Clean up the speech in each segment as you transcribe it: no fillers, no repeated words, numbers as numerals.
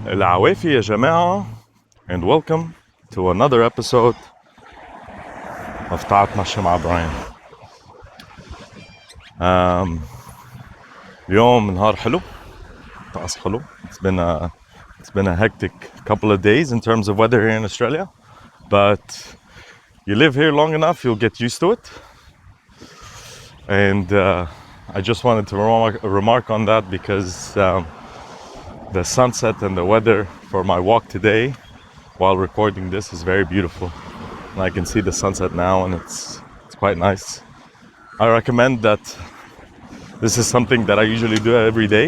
العوافي يا جماعة, and welcome to another episode of تعال نتمشى مع براين. اليوم نهار حلو, طقس حلو. It's been a hectic couple of days in terms of weather here in Australia, but you live here long enough, you'll get used to it. And I just wanted to remark on that because the sunset and the weather for my walk today while recording this is very beautiful. And I can see the sunset now and it's quite nice. I recommend that this is something that I usually do every day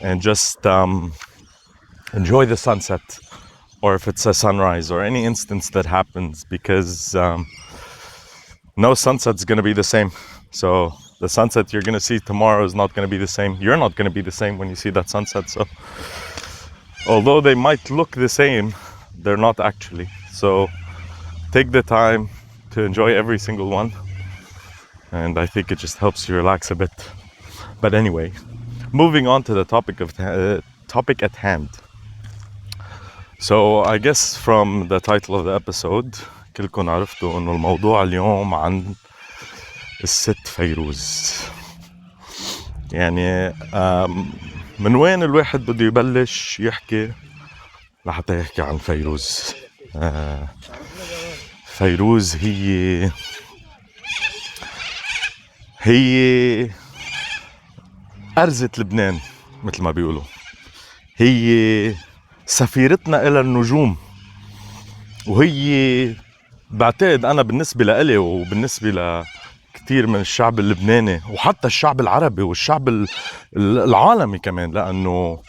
and just enjoy the sunset, or if it's a sunrise or any instance that happens, because no sunset's going to be the same. So the sunset you're going to see tomorrow is not going to be the same. You're not going to be the same when you see that sunset. So although they might look the same, they're not actually. So take the time to enjoy every single one. And I think it just helps you relax a bit. But anyway, moving on to the topic at hand. So I guess from the title of the episode كلكم عرفتوا انه الموضوع اليوم عن الست فيروز. يعني من وين الواحد بده يبلش يحكي لحتى يحكي عن فيروز؟ فيروز هي أرزة لبنان مثل ما بيقولوا. هي سفيرتنا إلى النجوم, وهي بعتقد أنا بالنسبة لإلي وبالنسبة لكتير من الشعب اللبناني وحتى الشعب العربي والشعب العالمي كمان, لأنه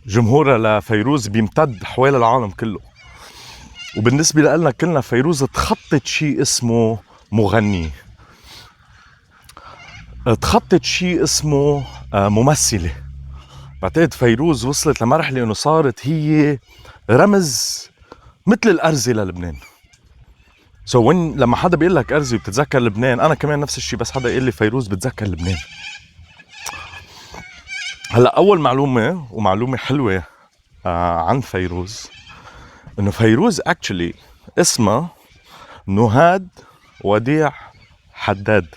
جمهورها لفيروز بيمتد حوالي العالم كله. وبالنسبة لنا كلنا فيروز تخطت شيء اسمه مغني, تخطت شيء اسمه ممثلة. بعتقد فيروز وصلت لمرحلة انه صارت هي رمز مثل الأرزة للبنان. لما حدا بيقول لك أرزة بتتذكر لبنان, انا كمان نفس الشيء, بس حدا يقول لي فيروز بتذكر لبنان. هلا اول معلومة ومعلومة حلوة عن فيروز, انه فيروز actually اسمها نهاد وديع حداد,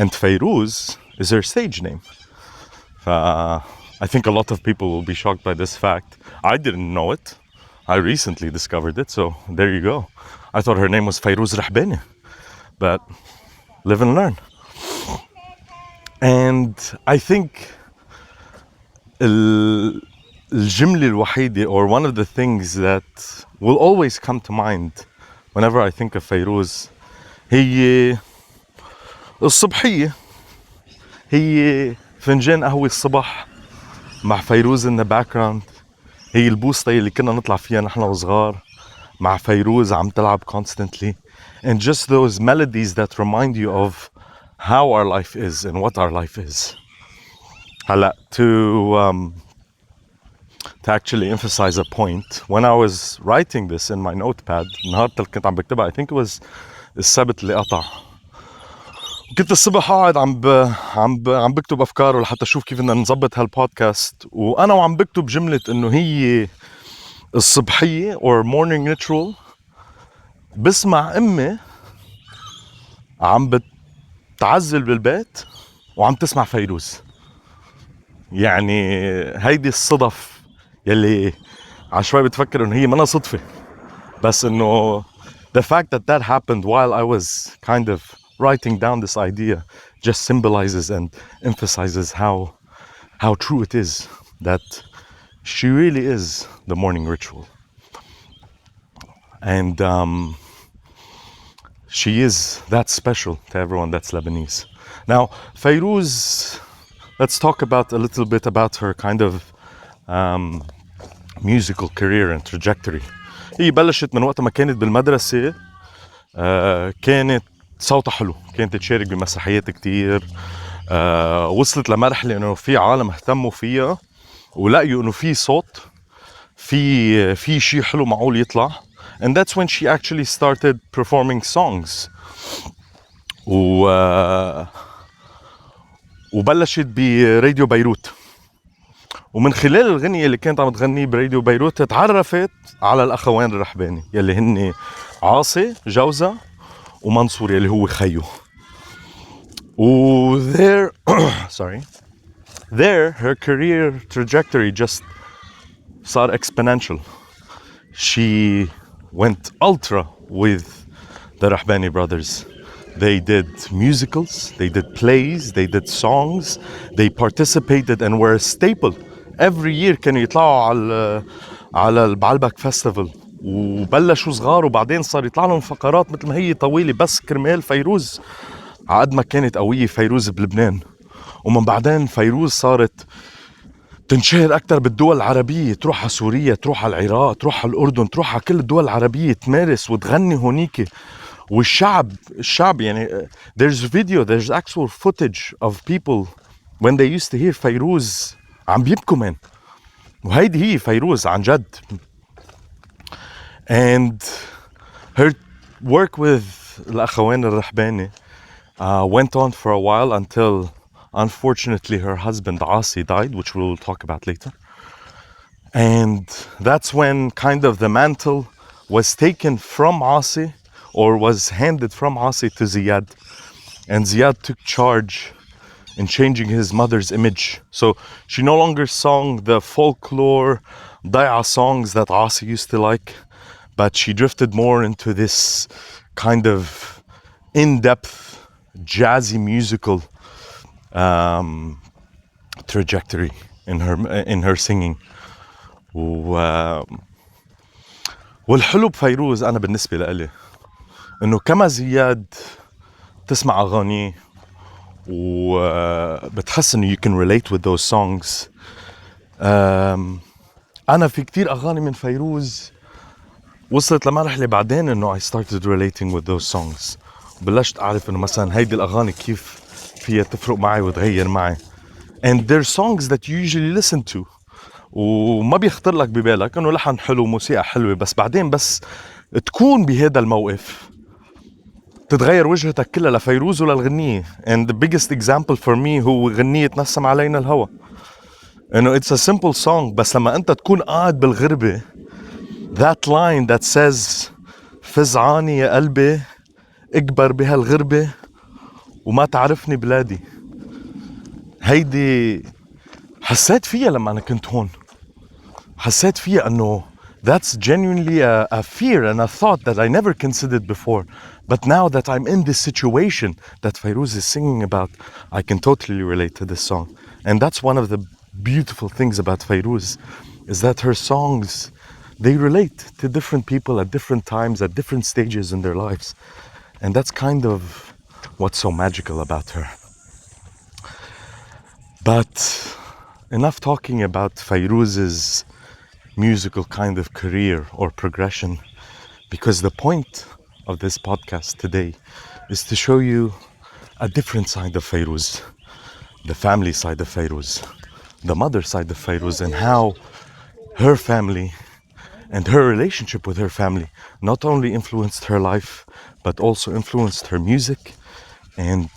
and Fairuz is her stage name. I think a lot of people will be shocked by this fact. I didn't know it. I recently discovered it, so there you go. I thought her name was Fairuz Rahbani, but live and learn. And I think الجملة الوحيدة, or one of the things that will always come to mind whenever I think of Fairuz, هي الصبحية. هي فنجان قهوة الصبح مع فيروز in the background. هي البوسطة اللي كنا نطلع فيها نحن وصغار مع فيروز عم تلعب constantly. And just those melodies that remind you of how our life is and what our life is. هلا to actually emphasize a point, when I was writing this in my notepad, النهار اللي كنت عم بكتبها, I think it was السبت اللي قطع, كنت الصبح قاعد عم بكتب افكار لحتى اشوف كيف بدنا نظبط هالبودكاست, وانا وعم بكتب جمله انه هي الصبحيه or morning ritual, بسمع امي عم بتعزل بالبيت وعم تسمع فيروز. يعني هيدي الصدف يلي عشوائي بتفكر انه هي منا صدفه, بس انه the fact that happened while I was kind of writing down this idea just symbolizes and emphasizes how true it is that she really is the morning ritual. And she is that special to everyone that's Lebanese. Now, Fairuz, let's talk about a little bit about her kind of musical career and trajectory. هي بلشت من وقت ما كانت بالمدرسة, كانت صوتها حلو, كانت تشارك بمسرحيات كتير, وصلت لمرحلة انه في عالم اهتموا فيها ولقيوا انه في صوت, في شيء حلو معقول يطلع. And that's when she actually started performing songs. وبلشت براديو بيروت. ومن خلال الغنية اللي كانت عم تغنيه براديو بيروت تعرفت على الأخوين الرحباني يلي هن عاصي جوزة ومنصور يلي هو خيو. و there sorry there her career trajectory just صار exponential. She went ultra with the Rahbani brothers. They did musicals, they did plays, they did songs, they participated and were a staple. Every year كانوا يطلعوا على البعلبك فيستيفال، وبلشوا صغار وبعدين صار يطلع لهم فقرات مثل ما هي طويلة بس كرمال فيروز. عقد ما كانت قوية فيروز بلبنان، ومن بعدين فيروز صارت تنشهر أكتر بالدول العربية، تروح على سوريا، تروح على العراق، تروح على الأردن، تروح على كل الدول العربية تمارس وتغني هونيك. والشعب يعني there's actual footage of people when they used to hear فيروز عم بيبكوا من، وهيدي هي فيروز عن جد. and her work with الأخوين الرحباني went on for a while until unfortunately her husband Asi died, which we'll talk about later. And that's when kind of the mantle was taken from Asi, or was handed from Asi to Ziyad. And Ziyad took charge in changing his mother's image. So she no longer sang the folklore daya songs that Asi used to like, but she drifted more into this kind of in-depth jazzy musical trajectory in her singing. والحلو بفيروز أنا بالنسبة لإلي إنه كما زياد تسمع أغانيه وبتحس إنه you can relate with those songs. أنا في كتير أغاني من فيروز وصلت لمرحلة بعدين إنه I started relating with those songs. بلشت أعرف إنه مثلا هيدي الأغاني كيف فيها تفرق معي وتغير معي. And they're songs that you usually listen to وما بيخطر لك ببالك إنه لحن حلو موسيقى حلوة، بس بعدين بس تكون بهذا الموقف تتغير وجهتك كلها لفيروز وللغنية. And the biggest example for me هو غنية نسم علينا الهوى. إنه it's a simple song، بس لما أنت تكون قاعد بالغربة that line that says فزعاني يا قلبي اكبر بهالغربة وما تعرفني بلادي، هيدي حسيت فيها لما أنا كنت هون. حسيت فيها أنه that's genuinely a fear and a thought that I never considered before. But now that I'm in this situation that Fairuz is singing about, I can totally relate to this song. And that's one of the beautiful things about Fairuz, is that her songs, they relate to different people at different times, at different stages in their lives. And that's kind of what's so magical about her. But enough talking about Fairuz's musical kind of career or progression, because the point of this podcast today is to show you a different side of Fairuz, the family side of Fairuz, the mother side of Fairuz, and how her family and her relationship with her family not only influenced her life, but also influenced her music and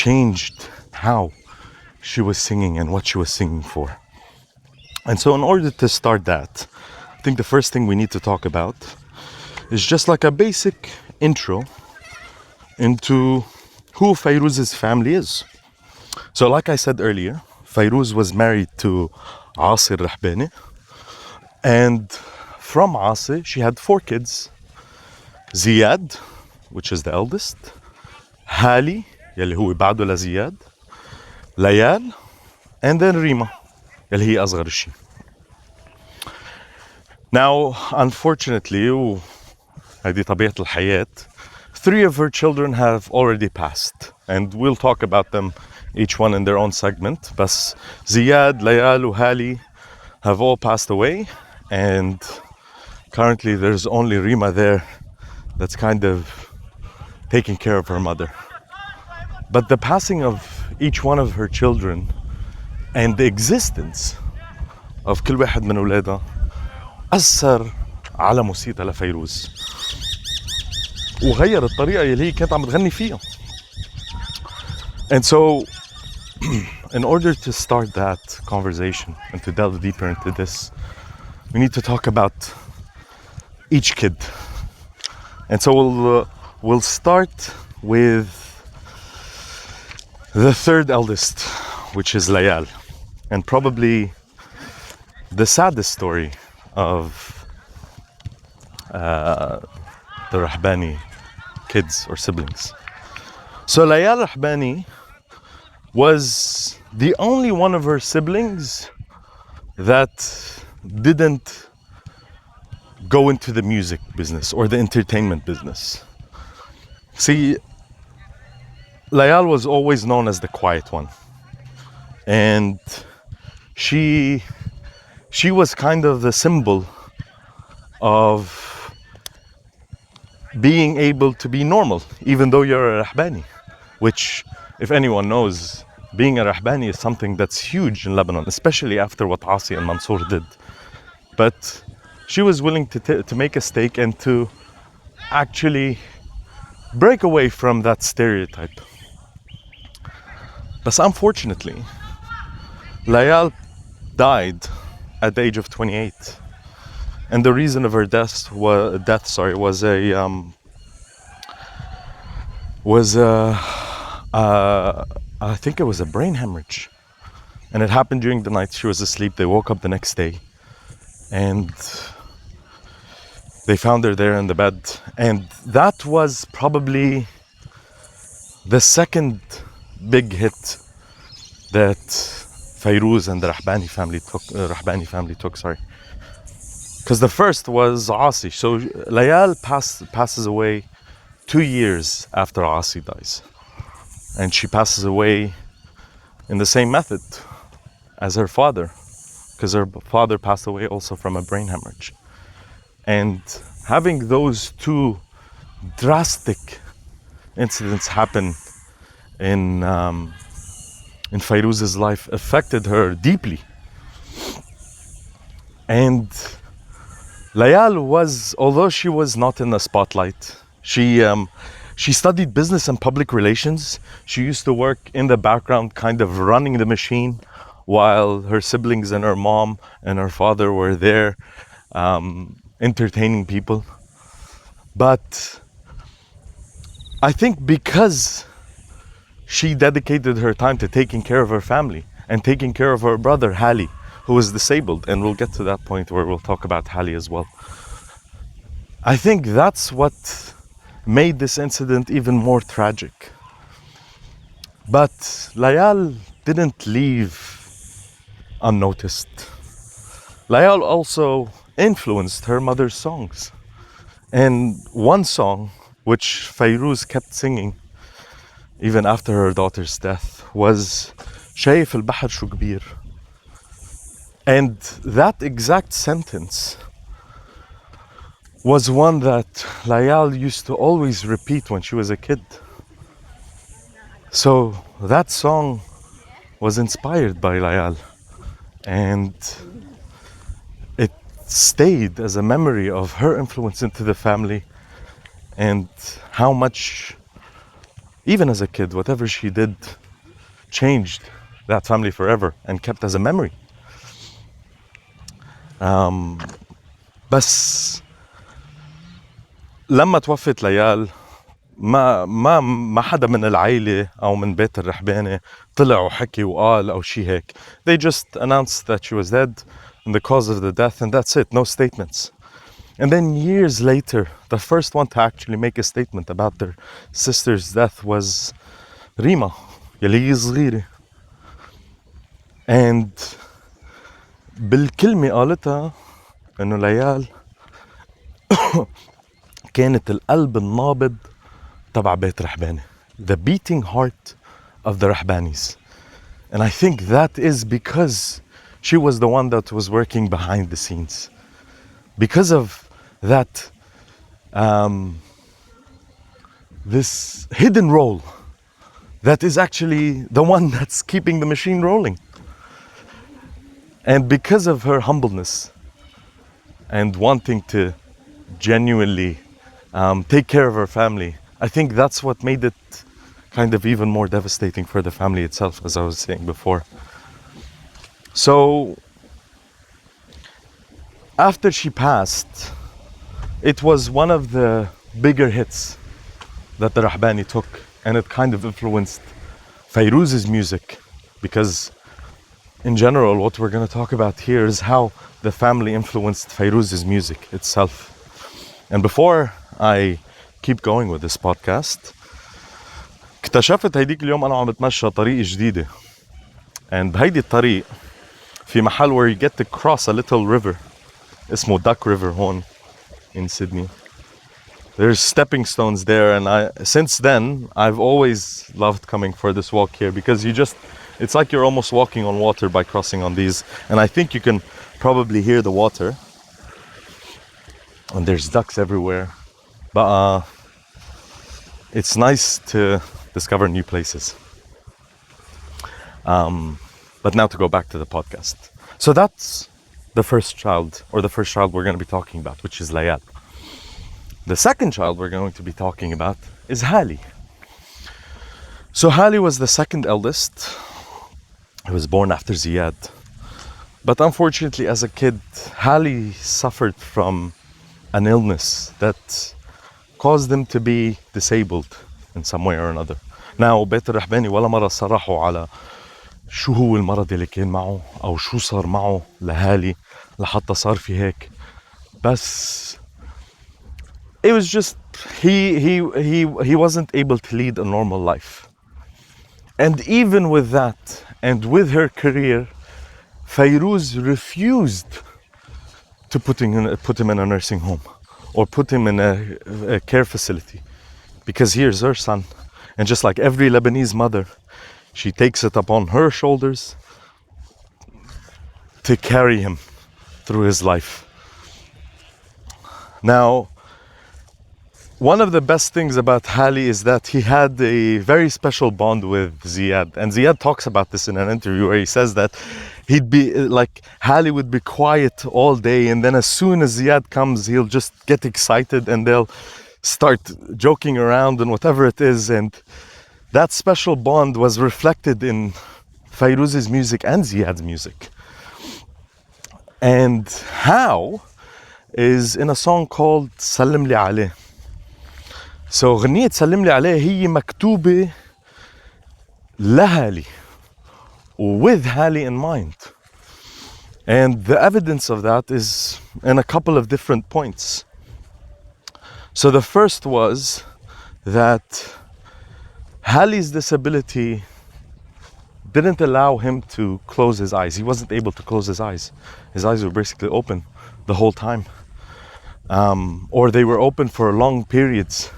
changed how she was singing and what she was singing for. And so in order to start that, I think the first thing we need to talk about is just like a basic intro into who Fairuz's family is. So like I said earlier, Fairuz was married to Asi Rahbani, and from Asi she had 4 kids. Ziyad, which is the eldest, Hali, يلي هو بعده لزياد, Layal, and then Rima, اللي هي أصغر شيء. Now, unfortunately, هذه طبيعة الحياة, 3 of her children have already passed, and we'll talk about them, each one in their own segment. But Ziyad, Layal, and Hali have all passed away, and currently there's only Rima there that's kind of taking care of her mother. But the passing of each one of her children and the existence of كل واحد من أولادها أثر على موسيقى لفيروز وغير الطريقة اللي هي كانت عم تغني فيها. And so in order to start that conversation and to delve deeper into this, we need to talk about each kid. And so we'll start with the third eldest, which is Layal, and probably the saddest story of the Rahbani kids or siblings. So Layal Rahbani was the only one of her siblings that didn't go into the music business or the entertainment business. See, Layal was always known as the quiet one. And she was kind of the symbol of being able to be normal, even though you're a Rahbani, which, if anyone knows, being a Rahbani is something that's huge in Lebanon, especially after what Asi and Mansour did. But she was willing to make a stake and to actually break away from that stereotype. But unfortunately, Layal died at the age of 28. And the reason of her death was I think it was a brain hemorrhage. And it happened during the night. She was asleep. They woke up the next day and they found her there in the bed. And that was probably the second big hit that Fairuz and the Rahbani family took, sorry. Because the first was Asi. So Layal passes away 2 years after Asi dies. And she passes away in the same method as her father, because her father passed away also from a brain hemorrhage. And having those two drastic incidents happen in Fairuz's life affected her deeply. And Layal was, although she was not in the spotlight, she studied business and public relations. She used to work in the background, kind of running the machine, while her siblings and her mom and her father were there entertaining people. But I think because she dedicated her time to taking care of her family and taking care of her brother, Hali, who was disabled, and we'll get to that point where we'll talk about Hali as well. I think that's what made this incident even more tragic. But Layal didn't leave unnoticed. Layal also influenced her mother's songs. And one song, which Fairuz kept singing even after her daughter's death, was شايف البحر شو كبير. And that exact sentence was one that Layal used to always repeat when she was a kid. So that song was inspired by Layal, and it stayed as a memory of her influence into the family and how much, even as a kid, whatever she did changed that family forever and kept as a memory. بس لما توفت ليال ما حدا من العائلة أو من بيت الرحباني طلع وحكي وقال أو شي هيك. They just announced that she was dead and the cause of the death, and that's it, no statements. And then years later, the first one to actually make a statement about their sister's death was Rima, يلي هي صغيرة. And بالكلمة قالتها إنه ليال كانت القلب النابض تبع بيت رحباني, the beating heart of the Rahbanis. And I think that is because she was the one that was working behind the scenes. Because of that, this hidden role that is actually the one that's keeping the machine rolling. And because of her humbleness and wanting to genuinely take care of her family, I think that's what made it kind of even more devastating for the family itself, as I was saying before. So after she passed, it was one of the bigger hits that the Rahbani took, and it kind of influenced Fairuz's music, because in general what we're going to talk about here is how the family influenced Fairuz's music itself. And before I keep going with this podcast, اكتشفت هيديك اليوم أنا عم بتمشى طريق جديدة, and بهيدي الطريق في محل where you get to cross a little river اسمه Duck River هون in Sydney. There's stepping stones there, and since then I've always loved coming for this walk here, because it's like you're almost walking on water by crossing on these, and I think you can probably hear the water, and there's ducks everywhere, but it's nice to discover new places. But now to go back to the podcast. So that's the first child we're going to be talking about, which is Layal. The second child we're going to be talking about is Hali. So Hali was the second eldest. He was born after Ziyad. But unfortunately, as a kid, Hali suffered from an illness that caused him to be disabled in some way or another. Now, بيت الرحباني ولا مرة صرحوا على شو هو المرض اللي كان معه أو شو صار معه لهالي لحتى صار في هيك. بس it was just he wasn't able to lead a normal life. And even with that, and with her career, Fairuz refused to put him in a nursing home or put him in a care facility, because here's her son, and just like every Lebanese mother, she takes it upon her shoulders to carry him through his life. Now, one of the best things about Hali is that he had a very special bond with Ziyad. And Ziyad talks about this in an interview where he says that he'd be like, Hali would be quiet all day, and then as soon as Ziyad comes, he'll just get excited and they'll start joking around and whatever it is. And that special bond was reflected in Fairuz's music and Ziyad's music. And how is in a song called Sallim Li Aleh. So غنية سلم لي عليه هي مكتوبة لهالي, with Hali in mind. And the evidence of that is in a couple of different points. So the first was that Hali's disability didn't allow him to close his eyes. He wasn't able to close his eyes. His eyes were basically open the whole time. Or they were open for long periods.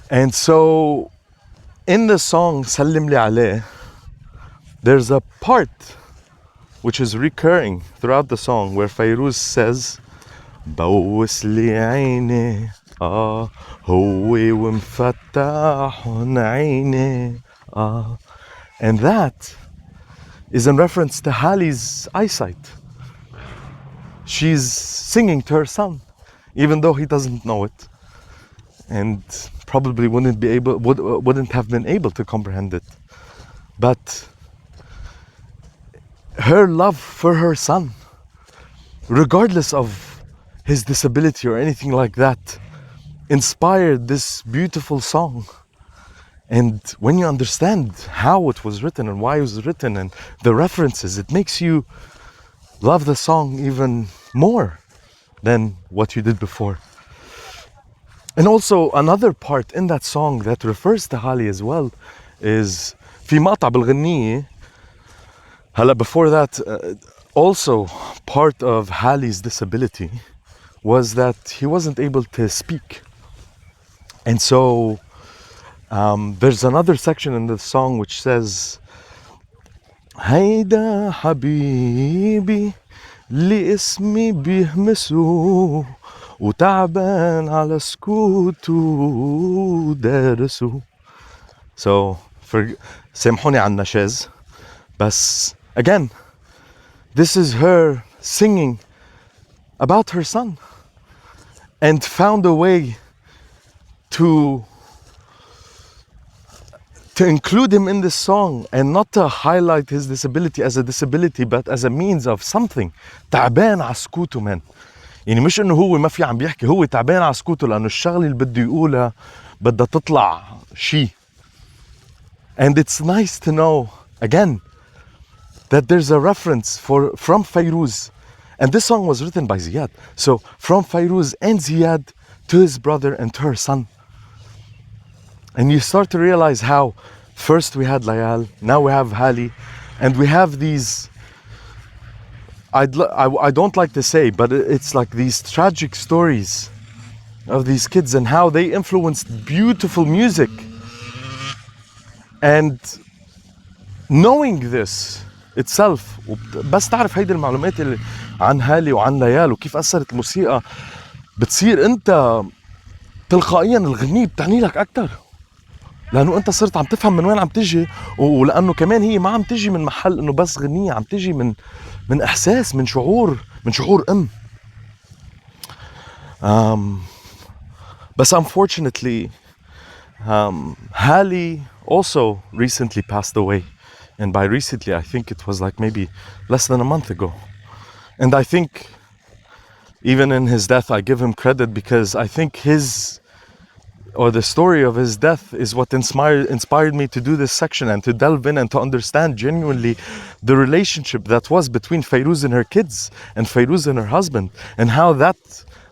And so in the song Sallim Li Aleh, there's a part which is recurring throughout the song where Fairuz says, بوس لي عيني هو ومفتح عيني. And that is in reference to Hali's eyesight. She's singing to her son, even though he doesn't know it, and probably wouldn't have been able to comprehend it. But her love for her son, regardless of his disability or anything like that, inspired this beautiful song. And when you understand how it was written and why it was written and the references, it makes you love the song even more than what you did before. And also another part in that song that refers to Hali as well is في مقطع بالغنية. هلا before that, also part of Hali's disability was that he wasn't able to speak. And so there's another section in the song which says هيدا حبيبي اللي اسمي بيهمسو وتعبان على سكوتو دارسو. So سامحوني على النشاز, بس again, this is her singing about her son and found a way to to include him in this song and not to highlight his disability as a disability but as a means of something. تعبان على سكوته man. يعني مش انه هو ما في عم بيحكي، هو تعبان على سكوته لانه الشغله اللي بده يقولها بدها تطلع شيء. And it's nice to know again that there's a reference from Fairuz, and this song was written by Ziyad. So from Fairuz and Ziyad to his brother and to her son. And you start to realize how first we had Layal, now we have Hali, and we have these, I don't like to say, but it's like these tragic stories of these kids and how they influenced beautiful music. And knowing this itself, بس تعرف هيدي المعلومات اللي عن هالي وعن ليال وكيف أثرت الموسيقى، بتصير أنت تلقائيا الغنية بتعني لك أكتر، لأنه أنت صرت عم تفهم من وين عم تجي، ولأنه كمان هي ما عم تجي من محل إنه بس غنية، عم تجي من إحساس، من شعور أم. بس unfortunately Hali also recently passed away, and by recently I think it was like maybe less than a month ago. And I think even in his death I give him credit, because I think the story of his death is what inspired me to do this section and to delve in and to understand genuinely the relationship that was between Fairuz and her kids and Fairuz and her husband, and how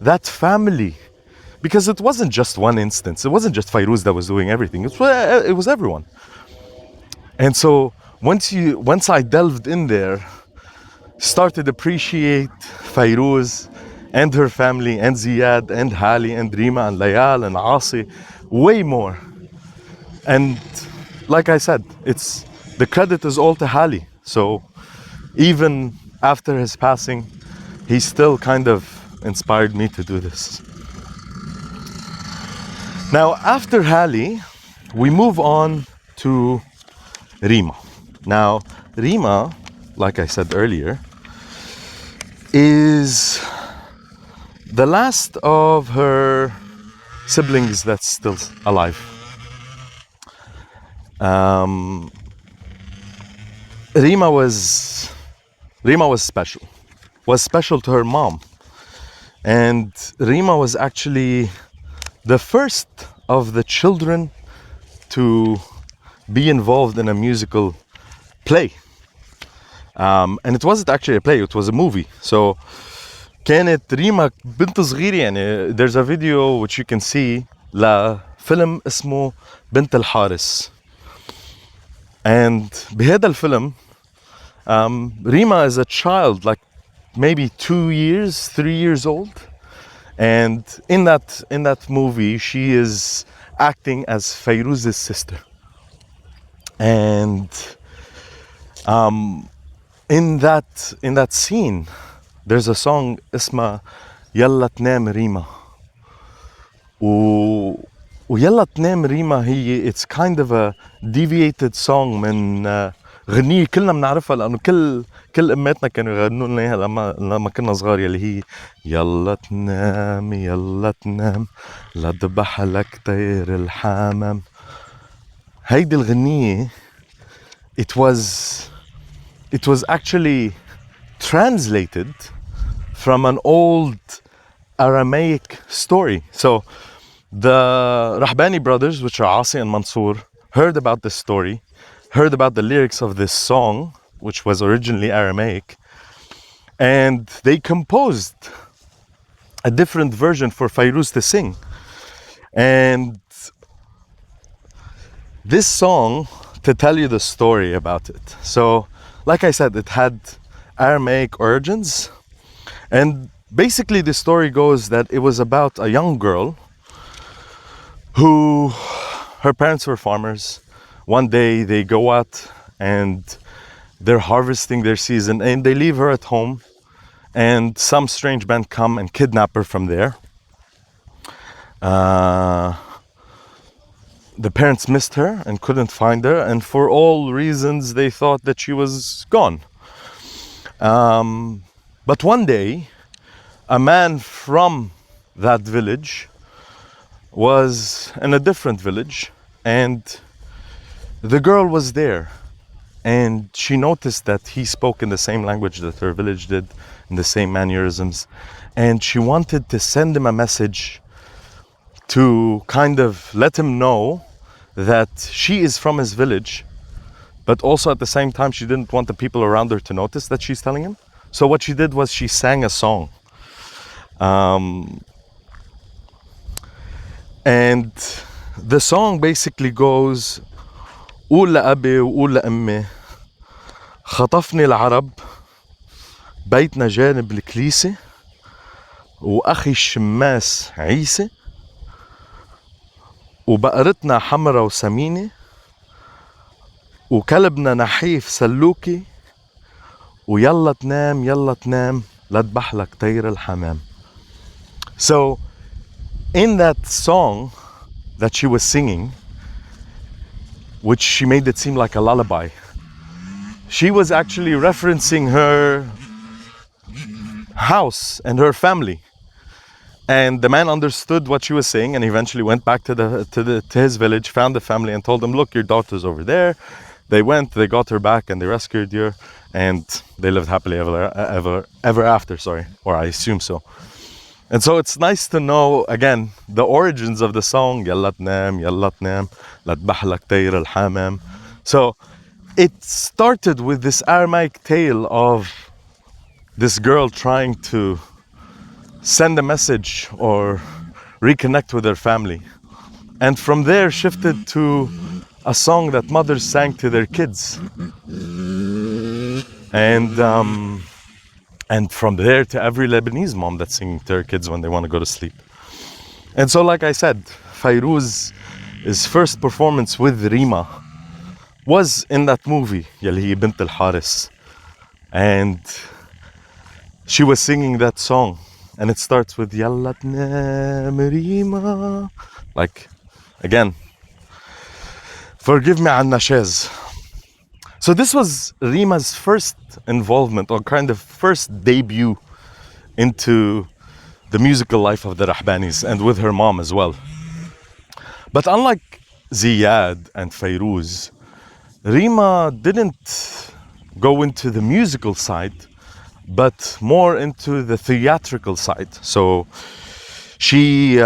that family, because it wasn't just one instance, it wasn't just Fairuz that was doing everything, it was everyone. And so once I delved in there, started to appreciate Fairuz and her family and Ziyad and Hali and Rima and Layal and Asi way more. And like I said, the credit is all to Hali. So even after his passing, he still kind of inspired me to do this. Now after Hali, we move on to Rima. Now Rima, like I said earlier, is the last of her siblings that's still alive. Rima was special to her mom, and Rima was actually the first of the children to be involved in a musical play. And it wasn't actually a play, it was a movie. So كانت ريما بنت صغيرة يعني. There's a video which you can see لفيلم اسمه بنت الحارس. And بهذا الفيلم Rima is a child, like maybe 3 years old. And in that movie, she is acting as Fairuz's sister. And in that scene, there's a song اسمها يلا تنام ريما. ويلا تنام ريما هي it's kind of a deviated song من غنية كلنا بنعرفها، لأنه كل أماتنا كانوا يغنوا لنا إياها لما كنا صغار، يلي هي يلا تنام لا ذبح لك طير الحمام. هيدي الغنية it was actually translated from an old Aramaic story. So the Rahbani brothers, which are Asi and Mansour, heard about this story, heard about the lyrics of this song, which was originally Aramaic, and they composed a different version for Fairuz to sing. And this song, to tell you the story about it. So, like I said, it had Aramaic origins, and basically the story goes that it was about a young girl who, her parents were farmers. One day they go out and they're harvesting their season, and they leave her at home, and some strange men come and kidnap her from there. The parents missed her and couldn't find her, and for all reasons they thought that she was gone. But one day, a man from that village was in a different village, and the girl was there, and she noticed that he spoke in the same language that her village did, in the same mannerisms, and she wanted to send him a message to kind of let him know that she is from his village, but also at the same time she didn't want the people around her to notice that she's telling him. So what she did was she sang a song. And the song basically goes: قول لأبي وقول لأمي خطفني العرب بيتنا جانب الكليسة وأخي الشماس عيسى وبقرتنا حمرا وسمينة وكلبنا نحيف سلوكي ويلا تنام يلا تنام لذبح لك طير الحمام. So in that song that she was singing, which she made it seem like a lullaby, she was actually referencing her house and her family. And the man understood what she was saying, and eventually went back to his village, found the family, and told them, "Look, your daughter's over there." They went, they got her back, and they rescued her, and they lived happily ever after. Sorry, or I assume so. And so it's nice to know again the origins of the song. يلا تنام يلا تنام لذبح لك طير الحمام. So it started with this Aramaic tale of this girl trying to send a message or reconnect with her family, and from there shifted to a song that mothers sang to their kids, and from there to every Lebanese mom that's singing to her kids when they want to go to sleep. And so, like I said, Fairuz's first performance with Rima was in that movie يلي هي بنت الحارس, and she was singing that song, and it starts with يلا تنام ريما. Like, again, forgive me عن نشاز. So this was Rima's first involvement, or kind of first debut into the musical life of the Rahbanis, and with her mom as well. But unlike Ziyad and Fairuz, Rima didn't go into the musical side, but more into the theatrical side. So she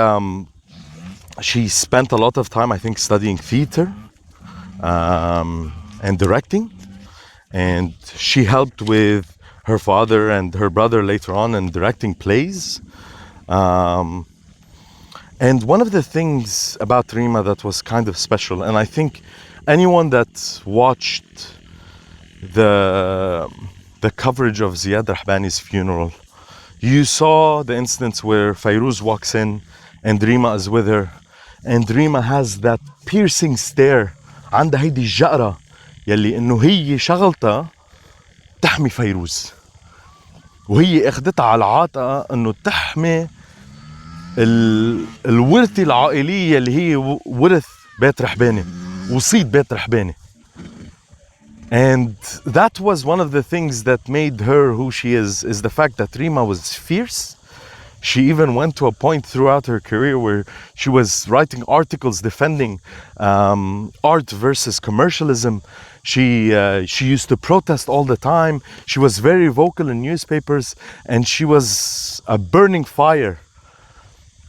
spent a lot of time, I think, studying theater and directing, and she helped with her father and her brother later on in directing plays. And one of the things about Rima that was kind of special, and I think anyone that watched the coverage of Ziad Rahbani's funeral, you saw the instance where Fairuz walks in and Rima is with her, and Rima has that piercing stare. عندها هيدي الجقرة يلي انه هي شغلتها تحمي فيروز، وهي اخدتها على العاتقة انه تحمي الورثة العائلية اللي هي ورث بيت رحباني وصيد بيت رحباني. And that was one of the things that made her who she is the fact that Rima was fierce. She even went to a point throughout her career where she was writing articles defending art versus commercialism. She used to protest all the time. She was very vocal in newspapers, and she was a burning fire.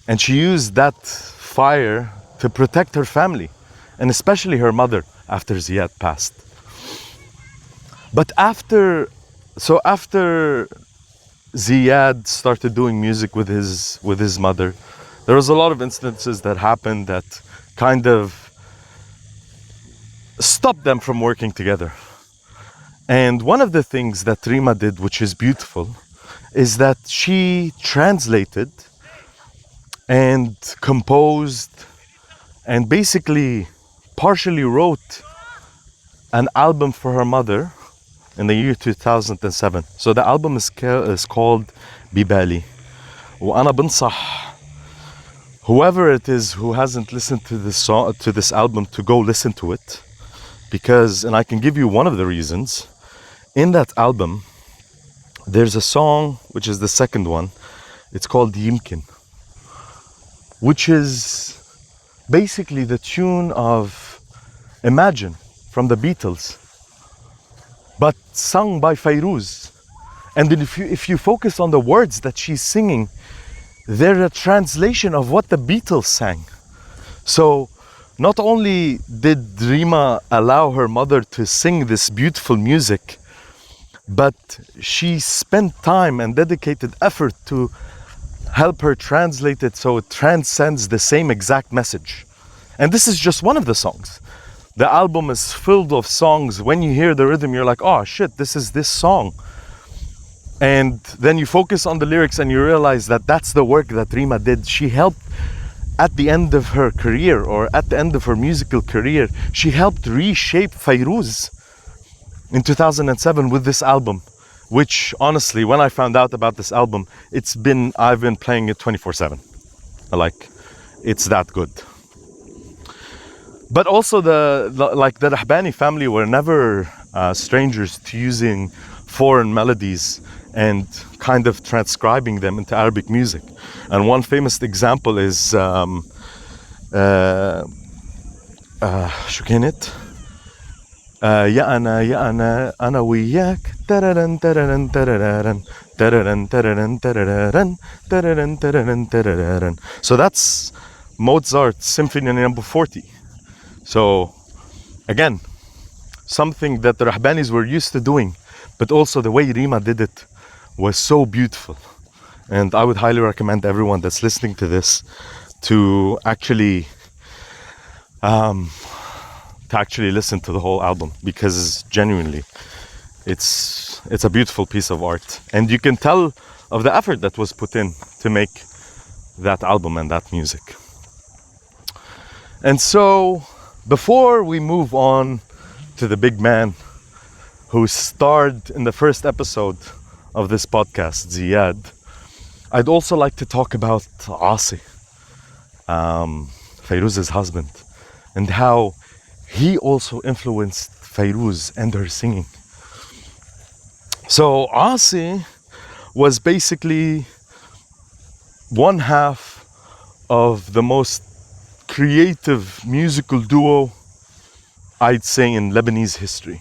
And she used that fire to protect her family, and especially her mother after Ziad passed. But after Ziad started doing music with his mother, there was a lot of instances that happened that kind of stopped them from working together. And one of the things that Rima did, which is beautiful, is that she translated and composed and basically partially wrote an album for her mother in the year 2007. So the album is called Bibali. وأنا بنصح whoever it is who hasn't listened to this song, to this album, to go listen to it, because, and I can give you one of the reasons. In that album, there's a song which is the second one. It's called Yimkin, which is basically the tune of imagine. from the Beatles, but sung by Fairuz. And then if you focus on the words that she's singing, they're a translation of what the Beatles sang. So not only did Rima allow her mother to sing this beautiful music, but she spent time and dedicated effort to help her translate it so it transcends the same exact message. And this is just one of the songs. The album is filled of songs. When you hear the rhythm, you're like, oh shit, this is this song. And then you focus on the lyrics and you realize that that's the work that Rima did. She helped at the end of her career, or at the end of her musical career, she helped reshape Fairuz in 2007 with this album, which honestly, when I found out about this album, I've been playing it 24/7. Like, it's that good. But also the Rahbani family were never strangers to using foreign melodies and kind of transcribing them into Arabic music. And one famous example is شو كانت؟ يا أنا وياك تررن تررن تررن تررن تررن تررن تررن تررن تررن. So that's Mozart's Symphony number 40. So again, something that the Rahbanis were used to doing, but also the way Rima did it was so beautiful. And I would highly recommend everyone that's listening to this to actually listen to the whole album, because genuinely it's a beautiful piece of art, and you can tell of the effort that was put in to make that album and that music. And so before we move on to the big man who starred in the first episode of this podcast, Ziad, I'd also like to talk about Asi, Fairuz's husband, and how he also influenced Fairuz and her singing. So Asi was basically one half of the most creative musical duo, I'd say, in Lebanese history.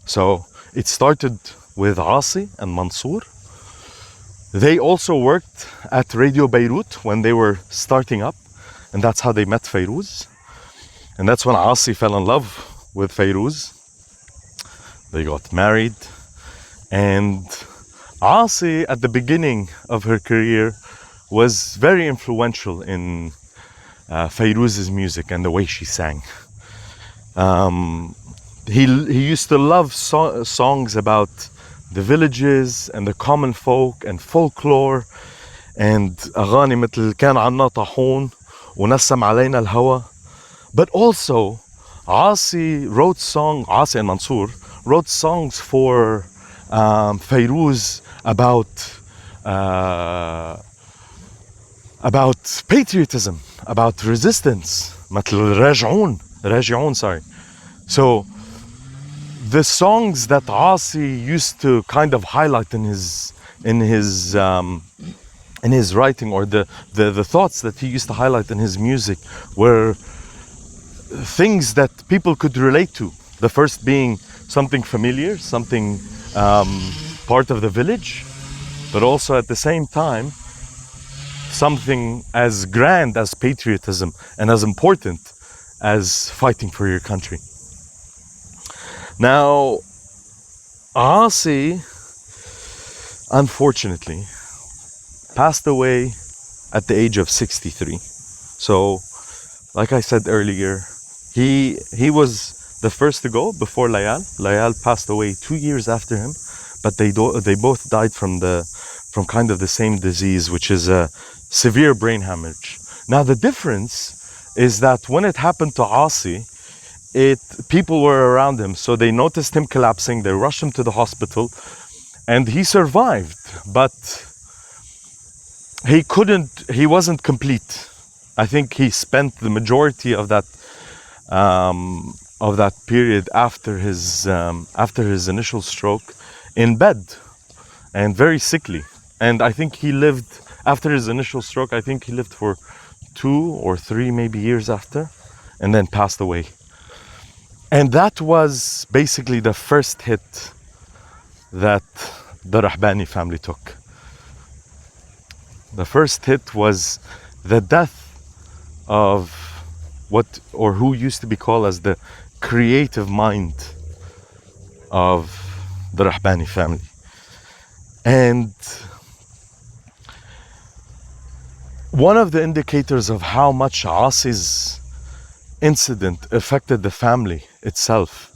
So it started with Asi and Mansour. They also worked at Radio Beirut when they were starting up, and that's how they met Fairuz. And that's when Asi fell in love with Fairuz. They got married, and Asi, at the beginning of her career, was very influential in Fairuz's music and the way she sang. He used to love songs about the villages and the common folk and folklore, and أغاني مثل كان عنا طاحون ونسم علينا الهوى. But also, Asi and Mansour wrote songs for Fairuz about patriotism, about resistance. مثل راجعون, sorry. So the songs that Asi used to kind of highlight in his writing, or the thoughts that he used to highlight in his music, were things that people could relate to. The first being something familiar, something part of the village, but also at the same time something as grand as patriotism and as important as fighting for your country. Now, Asi, unfortunately, passed away at the age of 63. So, like I said earlier, he was the first to go before Layal. Layal passed away 2 years after him, but they both died from kind of the same disease, which is a severe brain hemorrhage. Now, the difference is that when it happened to Asi, people were around him, so they noticed him collapsing. They rushed him to the hospital, and he survived, but he wasn't complete. I think he spent the majority of that period after his initial stroke in bed and very sickly. And I think he lived, after his initial stroke, I think he lived for 2 or 3 maybe years after, and then passed away. And that was basically the first hit that the Rahbani family took. The first hit was the death of what, or who used to be called as the creative mind of the Rahbani family. And one of the indicators of how much Asi's incident affected the family itself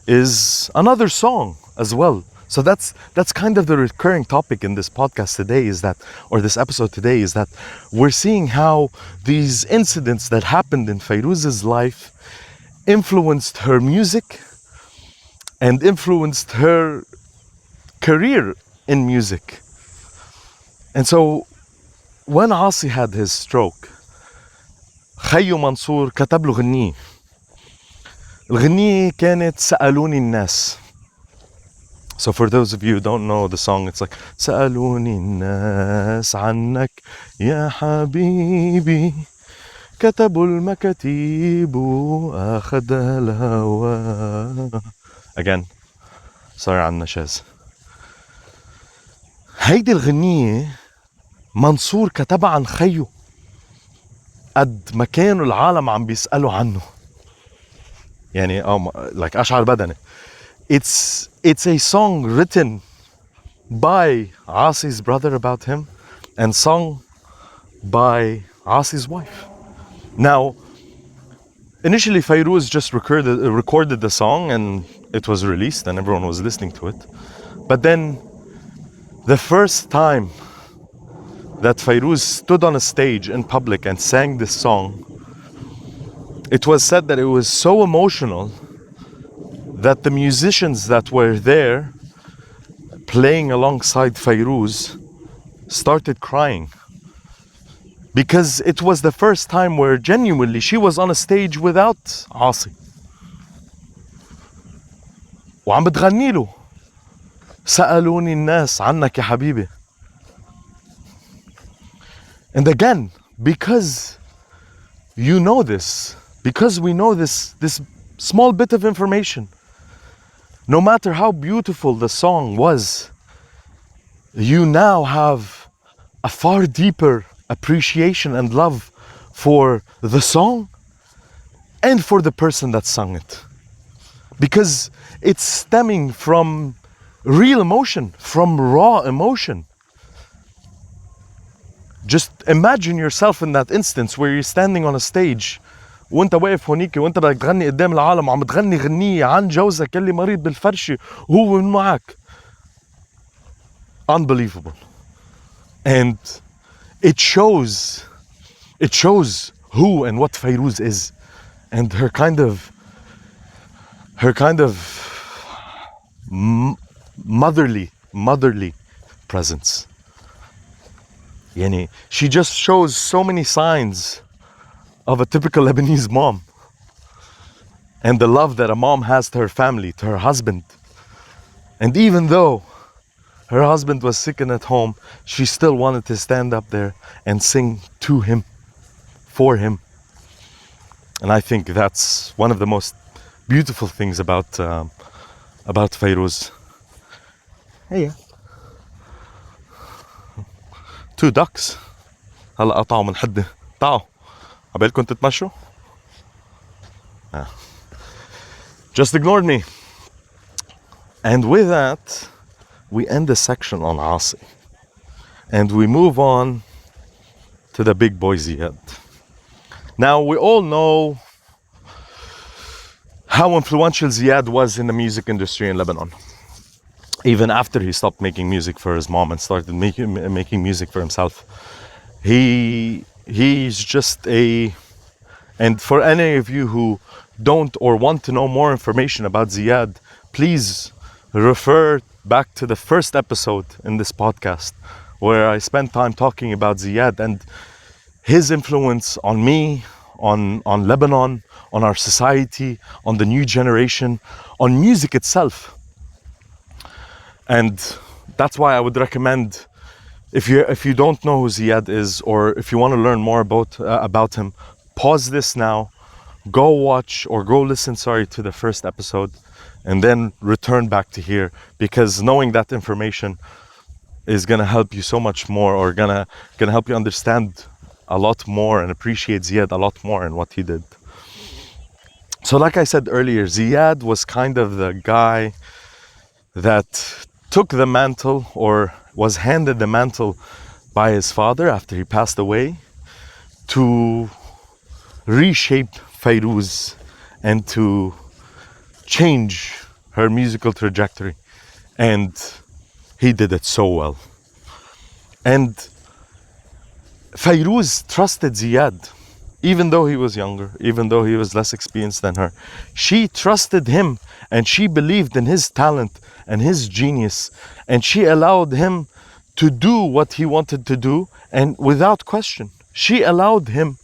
is another song as well. So that's kind of the recurring topic in this podcast today, is that, or this episode today, is that we're seeing how these incidents that happened in Fairuz's life influenced her music and influenced her career in music. And so when Asi had his stroke, خيو منصور كتب له غنية. الغنية كانت سألوني الناس. So for those of you who don't know the song, it's like سألوني الناس عنك يا حبيبي كتبوا المكاتيب أخذها الهوى. Again, sorry عن النشاز. هيدي الغنية منصور كتبها عن خيو قد ما كانوا العالم عم بيسألوا عنه. يعني like أشعر بدني. It's a song written by Asi's brother about him and sung by Asi's wife. Now, initially Fairuz just recorded the song and it was released and everyone was listening to it. But then the first time that Fairuz stood on a stage in public and sang this song, it was said that it was so emotional that the musicians that were there playing alongside Fairuz started crying, because it was the first time where genuinely she was on a stage without Asi وعم بتغني له سألوني الناس عنك يا حبيبي. And again, because you know this, because we know this small bit of information, no matter how beautiful the song was, you now have a far deeper appreciation and love for the song and for the person that sung it. Because it's stemming from real emotion, from raw emotion. Just imagine yourself in that instance where you're standing on a stage وانت واقف هونيك وانت بدك تغني قدام العالم وعم تغني غنية عن جوزك اللي مريض بالفرشة وهو من معك. Unbelievable. And it shows who and what Fairuz is, and her kind of motherly presence. Yani, she just shows so many signs of a typical Lebanese mom, and the love that a mom has to her family, to her husband. And even though her husband was sick and at home, she still wanted to stand up there and sing to him, for him. And I think that's one of the most beautiful things about Fairuz. Hey, 2 ducks هلا قطعوا من حدة. تعوا عبالكم تتمشوا. Just ignored me. And with that, we end the section on Asi, and we move on to the big boy Ziad. Now, we all know how influential Ziad was in the music industry in Lebanon. Even after he stopped making music for his mom and started making music for himself. He's just and for any of you who don't or want to know more information about Ziad, please refer back to the first episode in this podcast where I spent time talking about Ziad and his influence on me, on Lebanon, on our society, on the new generation, on music itself. And that's why I would recommend, if you don't know who Ziad is, or if you want to learn more about him, pause this now, go watch or go listen, to the first episode, and then return back to here, because knowing that information is gonna help you so much more, or gonna help you understand a lot more and appreciate Ziad a lot more and what he did. So like I said earlier, Ziad was kind of the guy that took the mantle, or was handed the mantle by his father after he passed away, to reshape Fairuz and to change her musical trajectory. And he did it so well. And Fairuz trusted Ziad, even though he was younger, even though he was less experienced than her. She trusted him, and she believed in his talent and his genius, and she allowed him to do what he wanted to do, and without question. She allowed him,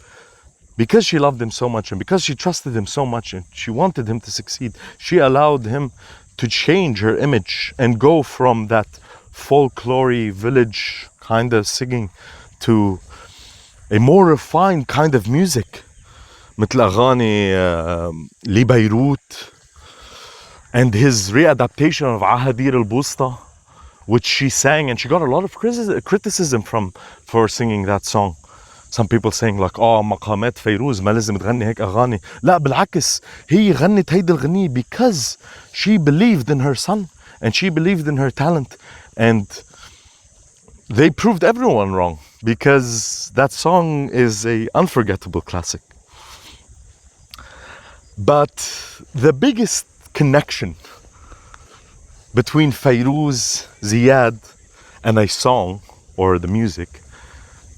because she loved him so much, and because she trusted him so much, and she wanted him to succeed, she allowed him to change her image and go from that folklore village kind of singing to a more refined kind of music, مثل أغاني لبيروت, and his readaptation of Ahadir al-Busta, which she sang, and she got a lot of criticism for singing that song. Some people saying like, مقامات فيروز ما لازم تغني هيك أغاني. لا بالعكس, هي غنت هيدي الغنية because she believed in her son, and she believed in her talent, and they proved everyone wrong, because that song is a unforgettable classic. But the biggest connection between Fairuz, Ziad, and a song, or the music,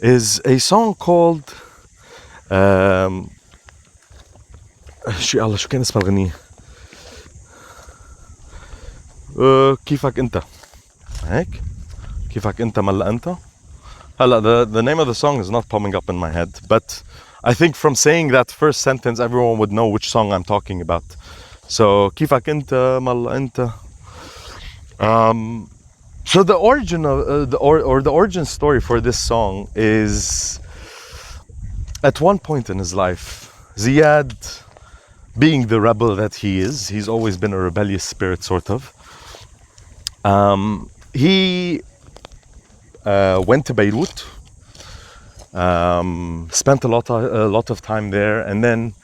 is a song called شو كان اسم الغنية؟ كيفك انت هيك؟ كيفك انت ملا انت؟ هلا the name of the song is not popping up in my head, but I think from saying that first sentence everyone would know which song I'm talking about. So كيفك انت ملا انت. So the origin of the origin story for this song is, at one point in his life, Ziad, being the rebel that he is, he's always been a rebellious spirit, sort of. He went to Beirut, spent a lot of time there, and then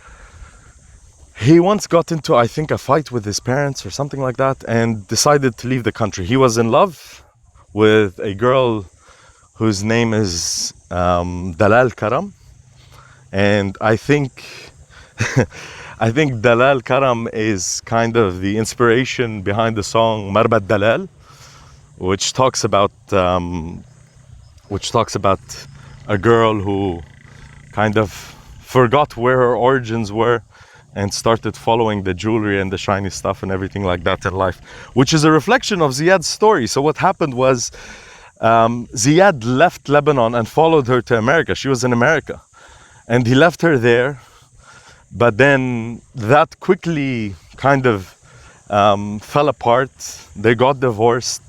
he once got into, I think, a fight with his parents or something like that, and decided to leave the country. He was in love with a girl whose name is Dalal Karam, and I think I think Dalal Karam is kind of the inspiration behind the song Marbat Dalal, which talks about a girl who kind of forgot where her origins were and started following the jewelry and the shiny stuff and everything like that in life, which is a reflection of Ziad's story. So what happened was, Ziad left Lebanon and followed her to America. She was in America, and he left her there, but then that quickly kind of fell apart. They got divorced,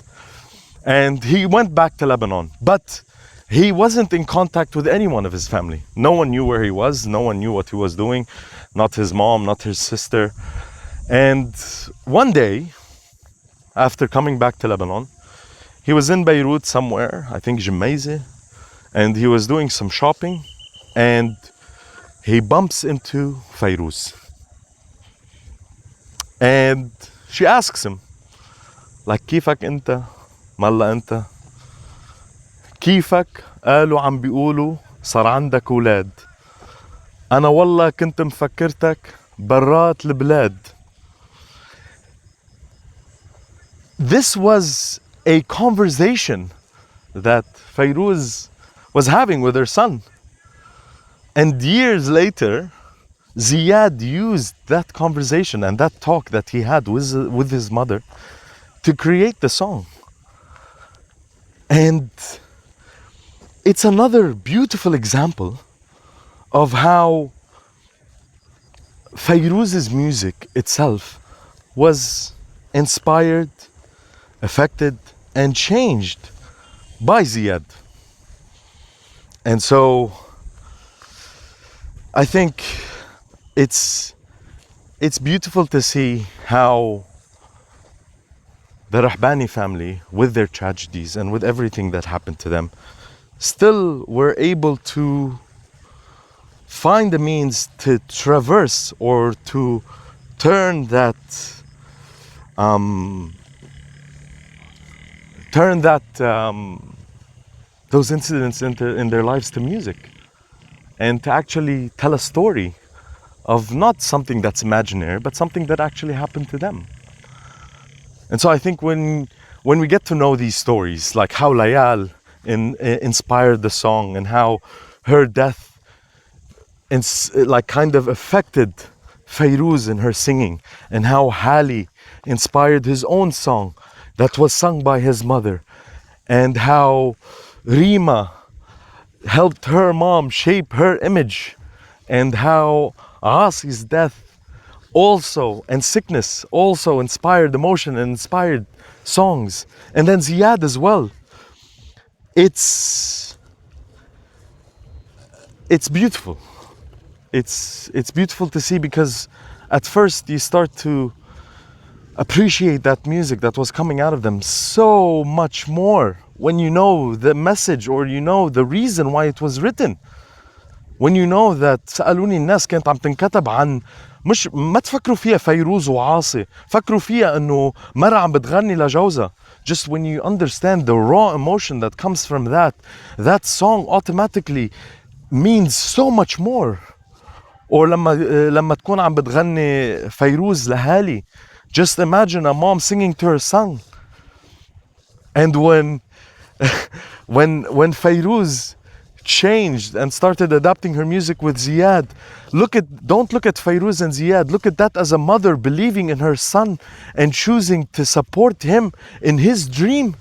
and he went back to Lebanon, but he wasn't in contact with anyone of his family. No one knew where he was. No one knew what he was doing. Not his mom, not his sister. And one day, after coming back to Lebanon, he was in Beirut somewhere, I think Jemaize, and he was doing some shopping, and he bumps into Fairuz. And she asks him, like, كيفك انت؟ ملا انت؟ كيفك؟ قالوا عم بيقولوا صار عندك ولاد. أنا والله كنت مفكرتك برات البلاد. This was a conversation that Fairuz was having with her son. And years later, Ziad used that conversation and that talk that he had with his mother to create the song. And it's another beautiful example of how Fairuz's music itself was inspired, affected, and changed by Ziad. And so I think it's beautiful to see how the Rahbani family, with their tragedies and with everything that happened to them, still were able to find the means to traverse or to turn that those incidents in their lives to music, and to actually tell a story of not something that's imaginary, but something that actually happened to them. And so I think when we get to know these stories, like how Layal inspired the song, and how her death like kind of affected Fairuz in her singing, and how Hali inspired his own song that was sung by his mother, and how Rima helped her mom shape her image, and how Asi's death also, and sickness also, inspired emotion and inspired songs, and then Ziyad as well. It's beautiful. It's beautiful to see, because at first you start to appreciate that music that was coming out of them so much more when you know the message, or you know the reason why it was written. When you know that سألوني الناس كانت عم تنكتب عن، مش ما تفكروا فيها فيروز وعاصي، فكروا فيها انه مرة عم بتغني لجوزها. Just when you understand the raw emotion that comes from that song automatically means so much more. Or لما تكون عم بتغني فيروز لهالي, just imagine a mom singing to her son. And when Fairuz changed and started adapting her music with Ziyad, don't look at Fairuz and Ziyad, look at that as a mother believing in her son and choosing to support him in his dream.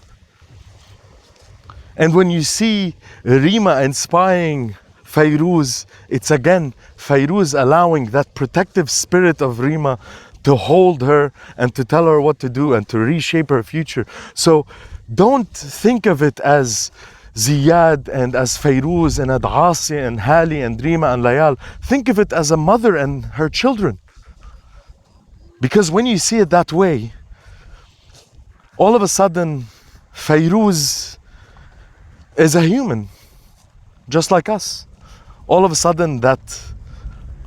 And when you see Rima inspiring Fairuz, it's again Fairuz allowing that protective spirit of Rima to hold her and to tell her what to do and to reshape her future. So don't think of it as Ziyad and as Fairuz and Asi and Hali and Rima and Layal. Think of it as a mother and her children. Because when you see it that way, all of a sudden Fairuz is a human, just like us. All of a sudden that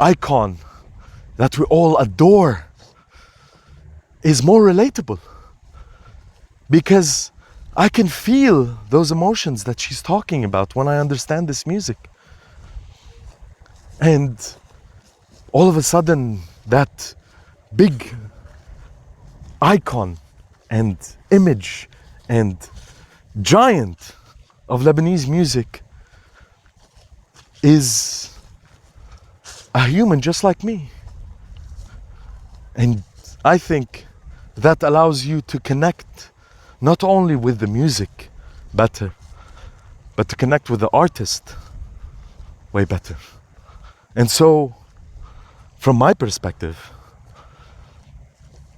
icon that we all adore is more relatable, because I can feel those emotions that she's talking about when I understand this music. And all of a sudden that big icon and image and giant of Lebanese music is a human just like me. And I think that allows you to connect not only with the music better, but to connect with the artist way better. And so, from my perspective,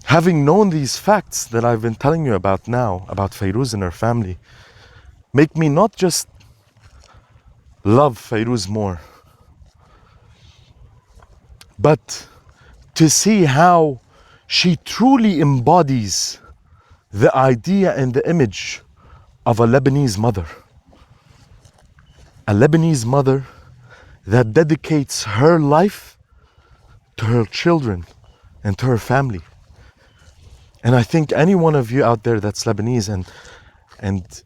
having known these facts that I've been telling you about now, about Fairuz and her family, make me not just love Fairuz more, but to see how she truly embodies the idea and the image of a Lebanese mother. A Lebanese mother that dedicates her life to her children and to her family. And I think any one of you out there that's Lebanese and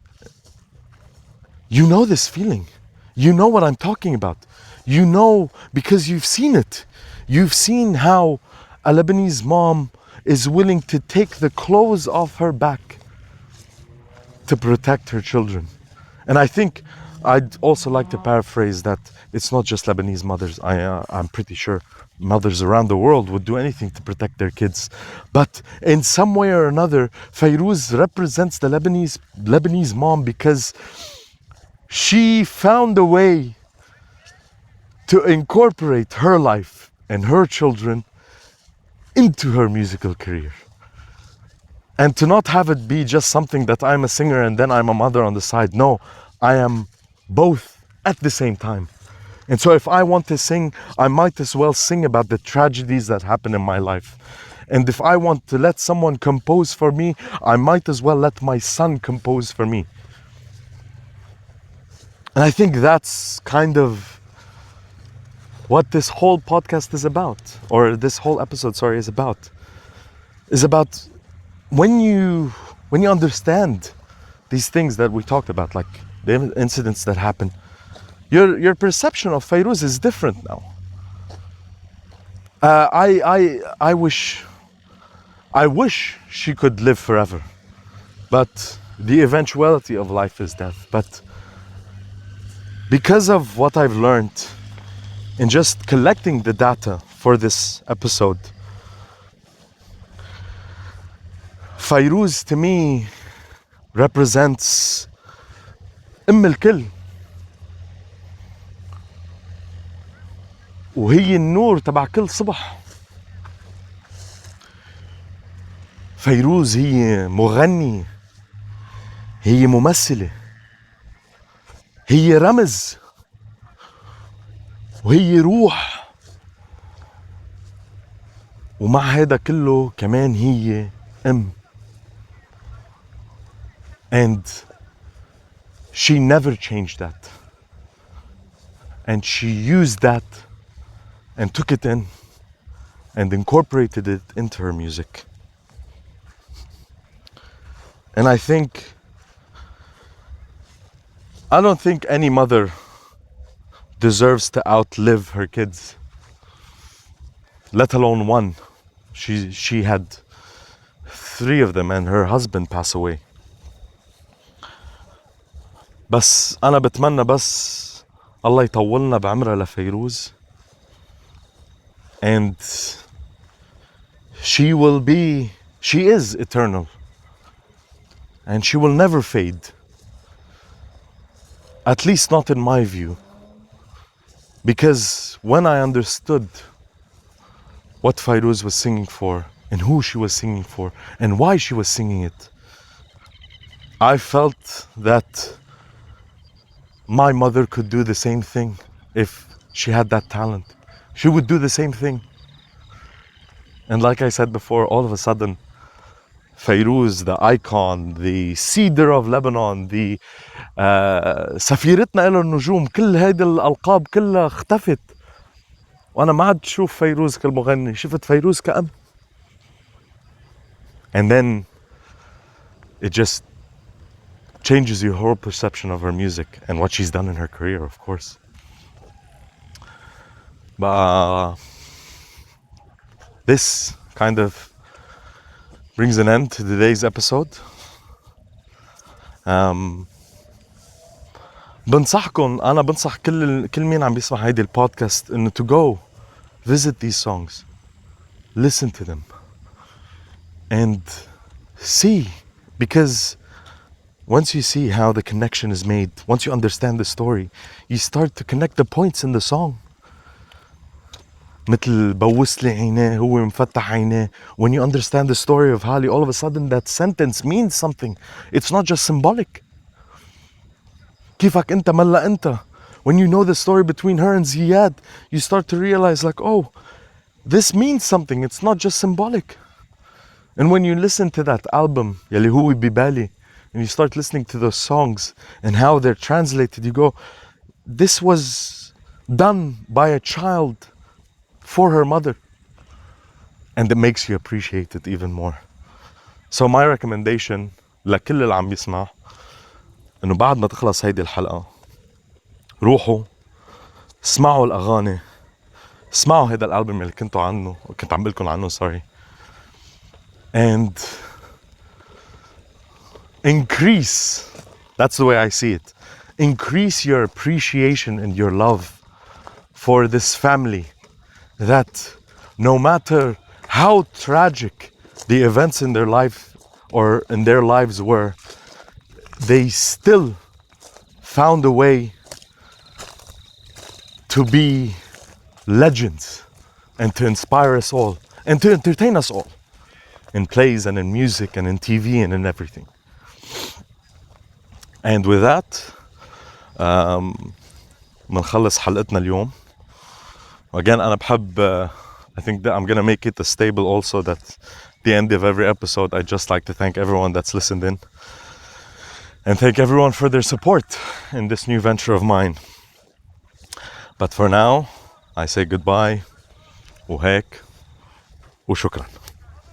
you know this feeling, you know what I'm talking about. You know, because you've seen it. You've seen how a Lebanese mom is willing to take the clothes off her back to protect her children. And I think I'd also like to paraphrase that it's not just Lebanese mothers. I'm pretty sure mothers around the world would do anything to protect their kids. But in some way or another, Fairuz represents the Lebanese mom, because she found a way to incorporate her life and her children into her musical career. And to not have it be just something that I'm a singer and then I'm a mother on the side. No, I am both at the same time. And so if I want to sing, I might as well sing about the tragedies that happen in my life. And if I want to let someone compose for me, I might as well let my son compose for me. And I think that's kind of what this whole podcast is about, or this whole episode, sorry, is about. Is about when you understand these things that we talked about, like the incidents that happen, your perception of Fairuz is different now. I wish she could live forever, but the eventuality of life is death. But because of what I've learned in just collecting the data for this episode, Fairuz to me represents الكل, وهي النور تبع كل صبح. فيروز هي مغنية، هي ممثلة، هي رمز، وهي روح، ومع هذا كله كمان هي أم. And she never changed that. And she used that and took it in and incorporated it into her music. And I don't think any mother deserves to outlive her kids, let alone one. She had 3 of them and her husband passed away. بس أنا بتمنى بس الله يطولنا بعمرها لفيروز. And she is eternal. And she will never fade. At least not in my view. Because when I understood what Fairuz was singing for, and who she was singing for, and why she was singing it, I felt that my mother could do the same thing if she had that talent. She would do the same thing. And like I said before, all of a sudden, Fairuz, the icon, the cedar of Lebanon, the سفيرتنا إلى النجوم, كل هيدي الألقاب كلها اختفت. وأنا ما عاد شوف فيروز كالمغني, شفت فيروز كأم. And then it just changes your whole perception of her music and what she's done in her career, of course. But this kind of brings an end to today's episode. أنا بنصح كل مين عم بيسمع هيدي البودكاست إنه to go visit these songs, listen to them, and see, because once you see how the connection is made, once you understand the story, you start to connect the points in the song. مثل بوس لي عينيه هو مفتح عينيه. When you understand the story of Hali, all of a sudden that sentence means something. It's not just symbolic. كيفك انت ملا انت. When you know the story between her and Ziyad, you start to realize like, oh, this means something. It's not just symbolic. And when you listen to that album, يلي هو ببالي, and you start listening to those songs and how they're translated, you go, this was done by a child for her mother. And it makes you appreciate it even more. So my recommendation لكل اللي عم يسمع انه بعد ما تخلص هيدي الحلقة روحوا اسمعوا الأغاني, اسمعوا هيدا الألبوم اللي كنت عم بقلكن عنه, sorry, and increase, that's the way I see it, increase your appreciation and your love for this family that no matter how tragic the events in their life or in their lives were, they still found a way to be legends and to inspire us all and to entertain us all in plays and in music and in TV and in everything. And with that, بنخلص حلقتنا اليوم. Again, أنا بحب I think that I'm gonna make it a stable also that the end of every episode I just like to thank everyone that's listened in and thank everyone for their support in this new venture of mine. But for now I say goodbye وهيك وشكرا.